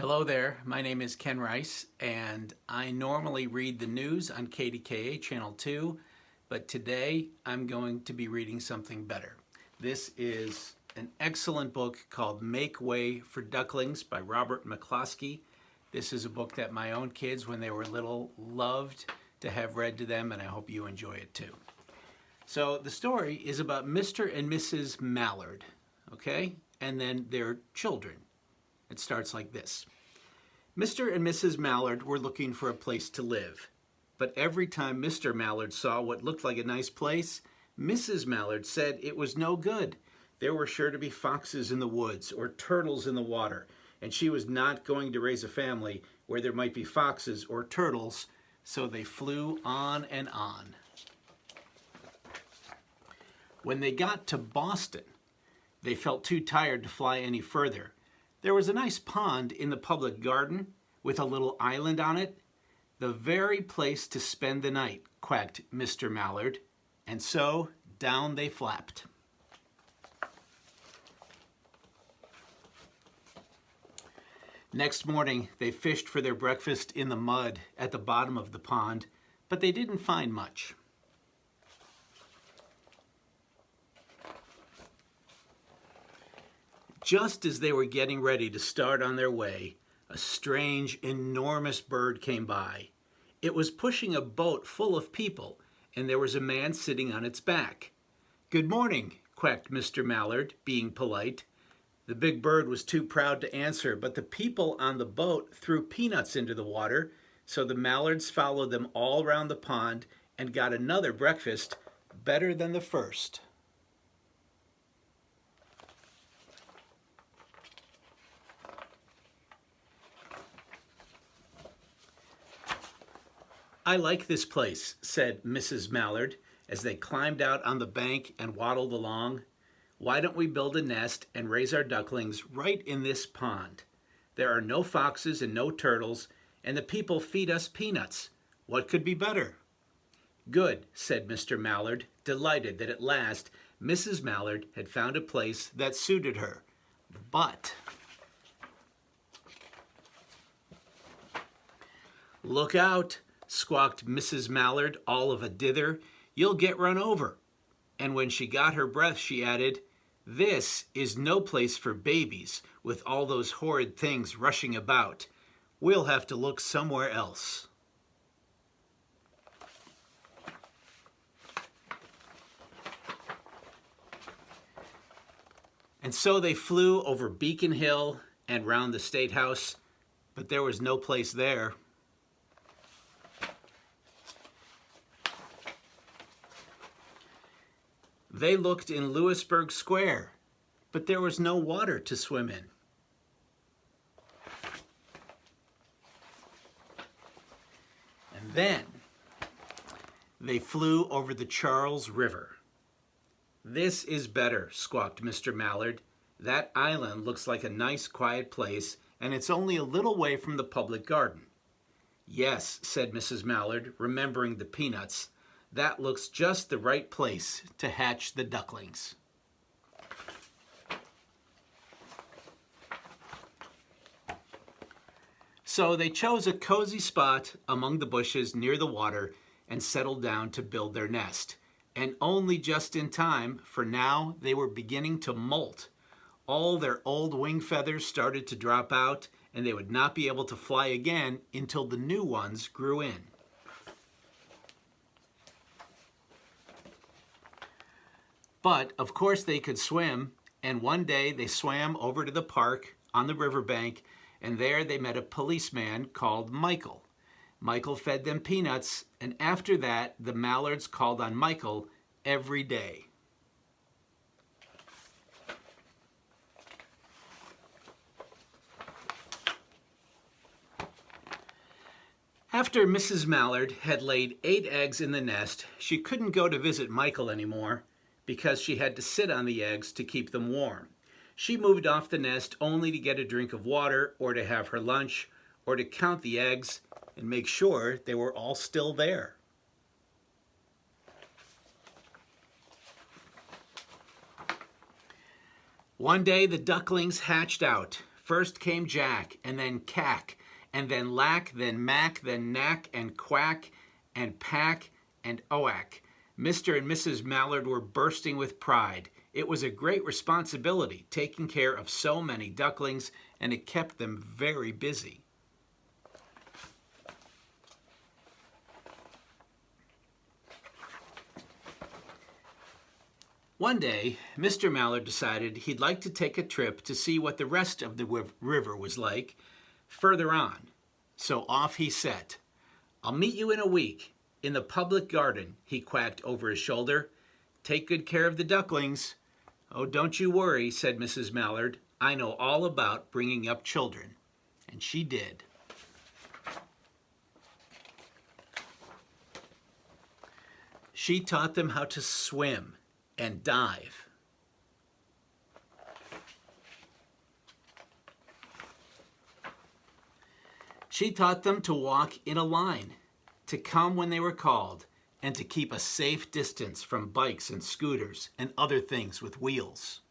Hello there, my name is Ken Rice, and I normally read the news on KDKA Channel 2, but today I'm going to be reading something better. This is an excellent book called Make Way for Ducklings by Robert McCloskey. This is a book that my own kids, when they were little, loved to have read to them, and I hope you enjoy it too. So the story is about Mr. and Mrs. Mallard, okay? And then their children. It starts like this. Mr. and Mrs. Mallard were looking for a place to live. But every time Mr. Mallard saw what looked like a nice place, Mrs. Mallard said it was no good. There were sure to be foxes in the woods or turtles in the water, and she was not going to raise a family where there might be foxes or turtles, so they flew on and on. When they got to Boston, they felt too tired to fly any further. There was a nice pond in the public garden with a little island on it. The very place to spend the night, quacked Mr. Mallard, and so down they flapped. Next morning, they fished for their breakfast in the mud at the bottom of the pond, but they didn't find much. Just as they were getting ready to start on their way, a strange, enormous bird came by. It was pushing a boat full of people, and there was a man sitting on its back. "Good morning," quacked Mr. Mallard, being polite. The big bird was too proud to answer, but the people on the boat threw peanuts into the water, so the Mallards followed them all round the pond and got another breakfast better than the first. "I like this place," said Mrs. Mallard as they climbed out on the bank and waddled along. "Why don't we build a nest and raise our ducklings right in this pond? There are no foxes and no turtles, and the people feed us peanuts. What could be better?" "Good," said Mr. Mallard, delighted that at last Mrs. Mallard had found a place that suited her. But "Look out," squawked Mrs. Mallard, all of a dither. "You'll get run over." And when she got her breath, she added, "This is no place for babies with all those horrid things rushing about. We'll have to look somewhere else." And so they flew over Beacon Hill and round the State House, but there was no place there. They looked in Louisburg Square, but there was no water to swim in. And then they flew over the Charles River. "This is better," squawked Mr. Mallard. "That island looks like a nice quiet place, and it's only a little way from the public garden." "Yes," said Mrs. Mallard, remembering the peanuts. "That looks just the right place to hatch the ducklings." So they chose a cozy spot among the bushes near the water and settled down to build their nest. And only just in time, for now they were beginning to molt. All their old wing feathers started to drop out, and they would not be able to fly again until the new ones grew in. But, of course, they could swim, and one day they swam over to the park on the riverbank, and there they met a policeman called Michael. Michael fed them peanuts, and after that, the Mallards called on Michael every day. After Mrs. Mallard had laid 8 eggs in the nest, she couldn't go to visit Michael anymore, because she had to sit on the eggs to keep them warm. She moved off the nest only to get a drink of water or to have her lunch or to count the eggs and make sure they were all still there. One day the ducklings hatched out. First came Jack, and then Cack, and then Lack, then Mac, then Knack, and Quack, and Pack, and Oak. Mr. and Mrs. Mallard were bursting with pride. It was a great responsibility, taking care of so many ducklings, and it kept them very busy. One day, Mr. Mallard decided he'd like to take a trip to see what the rest of the river was like further on. So off he set. "I'll meet you in a week in the public garden," he quacked over his shoulder. "Take good care of the ducklings." "Oh, don't you worry," said Mrs. Mallard. "I know all about bringing up children." And she did. She taught them how to swim and dive. She taught them to walk in a line, to come when they were called, and to keep a safe distance from bikes and scooters and other things with wheels.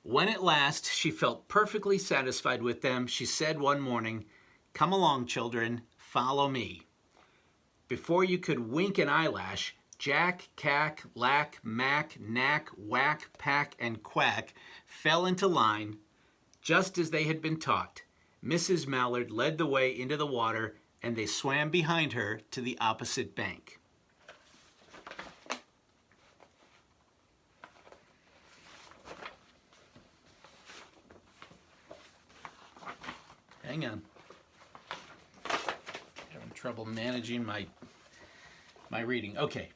When at last she felt perfectly satisfied with them, she said one morning, "Come along, children, follow me." Before you could wink an eyelash, Jack, Cack, Lack, Mac, Knack, Whack, Pack, and Quack fell into line just as they had been taught. Mrs. Mallard led the way into the water, and they swam behind her to the opposite bank. Hang on. Having trouble managing my reading. Okay.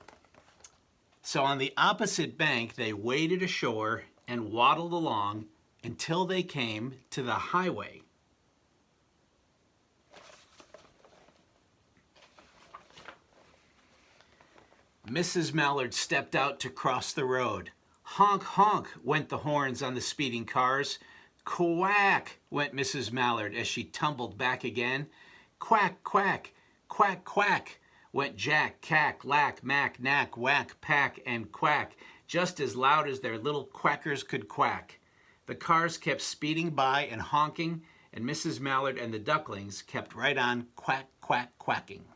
So on the opposite bank, they waded ashore and waddled along until they came to the highway. Mrs. Mallard stepped out to cross the road. Honk, honk went the horns on the speeding cars. Quack went Mrs. Mallard as she tumbled back again. Quack, quack, quack, quack went Jack, Cack, Lack, Mac, Knack, Whack, Pack, and Quack, just as loud as their little quackers could quack. The cars kept speeding by and honking, and Mrs. Mallard and the ducklings kept right on quack, quack, quacking.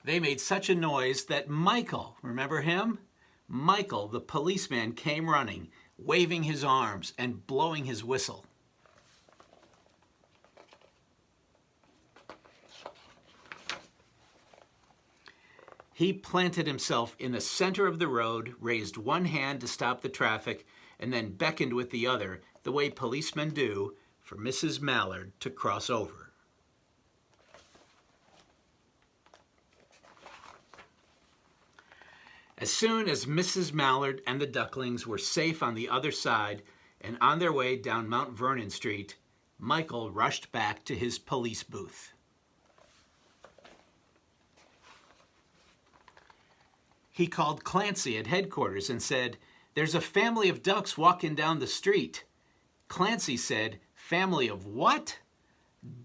They made such a noise that Michael, remember him? Michael, the policeman, came running, waving his arms and blowing his whistle. He planted himself in the center of the road, raised one hand to stop the traffic, and then beckoned with the other, the way policemen do, for Mrs. Mallard to cross over. As soon as Mrs. Mallard and the ducklings were safe on the other side and on their way down Mount Vernon Street, Michael rushed back to his police booth. He called Clancy at headquarters and said, "There's a family of ducks walking down the street." Clancy said, "Family of what?"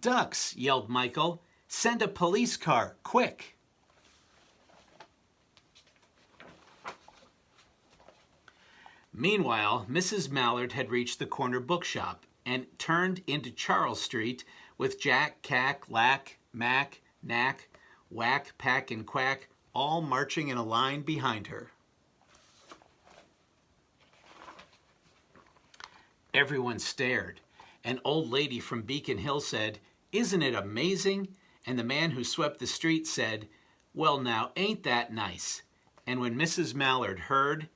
"Ducks," yelled Michael. "Send a police car, quick." Meanwhile, Mrs. Mallard had reached the corner bookshop and turned into Charles Street with Jack, Cack, Lack, Mac, Knack, Whack, Pack, and Quack all marching in a line behind her. Everyone stared. An old lady from Beacon Hill said, "Isn't it amazing?" And the man who swept the street said, "Well now, ain't that nice?" And when Mrs. Mallard heard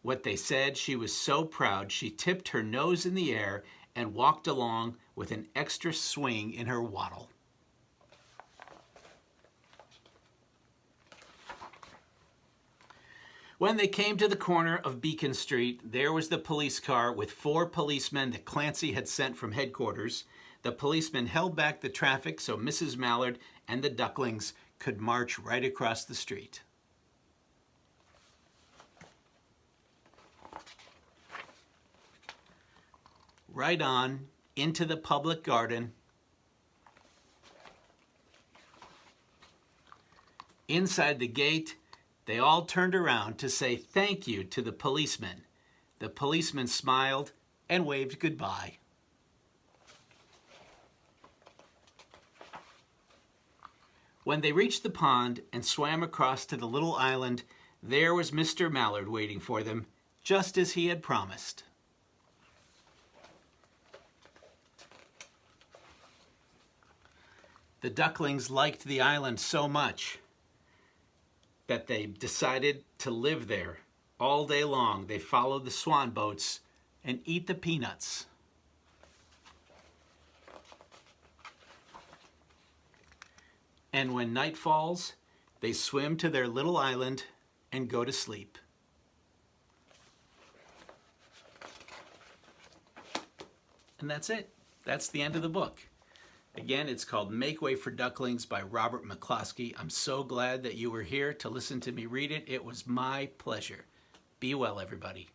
what they said, she was so proud she tipped her nose in the air and walked along with an extra swing in her waddle. When they came to the corner of Beacon Street, there was the police car with 4 policemen that Clancy had sent from headquarters. The policemen held back the traffic so Mrs. Mallard and the ducklings could march right across the street. Right on into the public garden, Inside the gate, they all turned around to say thank you to the policeman. The policeman smiled and waved goodbye. When they reached the pond and swam across to the little island, there was Mr. Mallard waiting for them, just as he had promised. The ducklings liked the island so much that they decided to live there all day long. They followed the swan boats and eat the peanuts. And when night falls, they swim to their little island and go to sleep. And that's it. That's the end of the book. Again, it's called Make Way for Ducklings by Robert McCloskey. I'm so glad that you were here to listen to me read it. It was my pleasure. Be well, everybody.